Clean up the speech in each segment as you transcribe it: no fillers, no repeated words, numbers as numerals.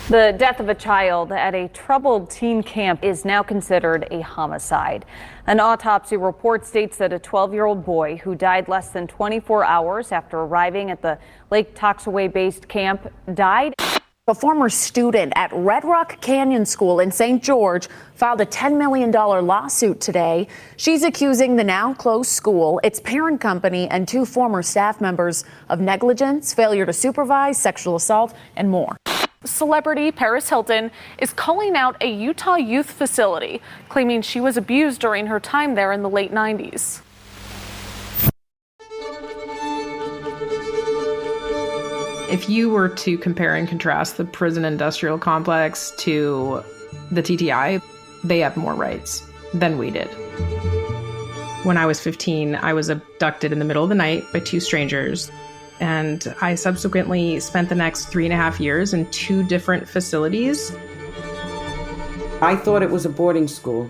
The death of a child at a troubled teen camp is now considered a homicide. An autopsy report states that a 12-year-old boy who died less than 24 hours after arriving at the Lake Toxaway-based camp died. A former student at Red Rock Canyon School in St. George filed a $10 million lawsuit today. She's accusing the now closed school, its parent company, and 2 former staff members of negligence, failure to supervise, sexual assault, and more. Celebrity Paris Hilton is calling out a Utah youth facility, claiming she was abused during her time there in the late 90s. If you were to compare and contrast the prison industrial complex to the TTI, they have more rights than we did. When I was 15, I was abducted in the middle of the night by 2 strangers. And I subsequently spent the next 3.5 years in 2 different facilities. I thought it was a boarding school.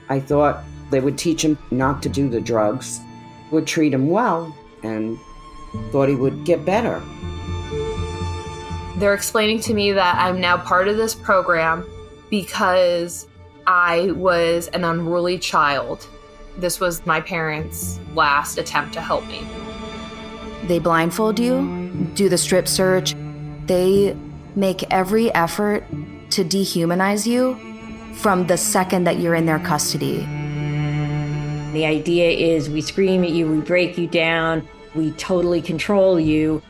I thought they would teach him not to do the drugs, would treat him well, and thought he would get better. They're explaining to me that I'm now part of this program because I was an unruly child. This was my parents' last attempt to help me. They blindfold you, do the strip search. They make every effort to dehumanize you from the second that you're in their custody. The idea is we scream at you, we break you down, we totally control you,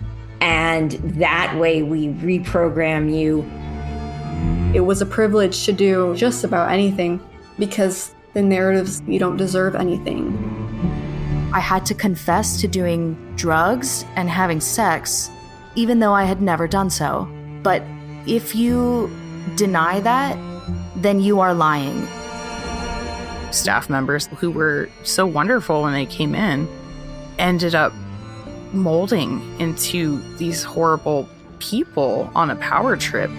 and that way we reprogram you. It was a privilege to do just about anything because the narratives, you don't deserve anything. I had to confess to doing drugs and having sex, even though I had never done so. But if you deny that, then you are lying. Staff members who were so wonderful when they came in ended up molding into these horrible people on a power trip.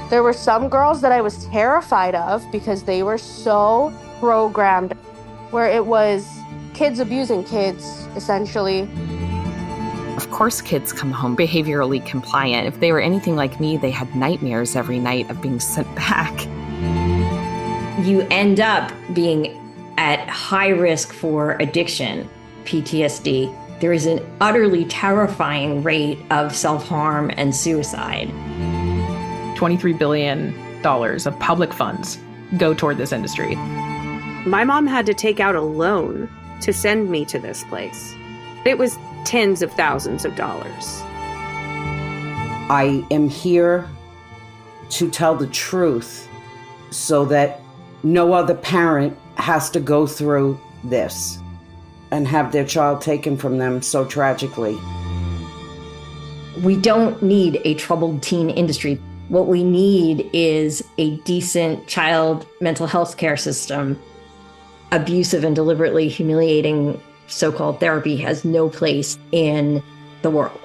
There were some girls that I was terrified of because they were so programmed, where it was kids abusing kids, essentially. Of course, kids come home behaviorally compliant. If they were anything like me, they had nightmares every night of being sent back. You end up being at high risk for addiction, PTSD. There is an utterly terrifying rate of self-harm and suicide. $23 billion of public funds go toward this industry. My mom had to take out a loan to send me to this place. It was tens of thousands of dollars. I am here to tell the truth so that no other parent has to go through this and have their child taken from them so tragically. We don't need a troubled teen industry. What we need is a decent child mental health care system. Abusive and deliberately humiliating so-called therapy has no place in the world.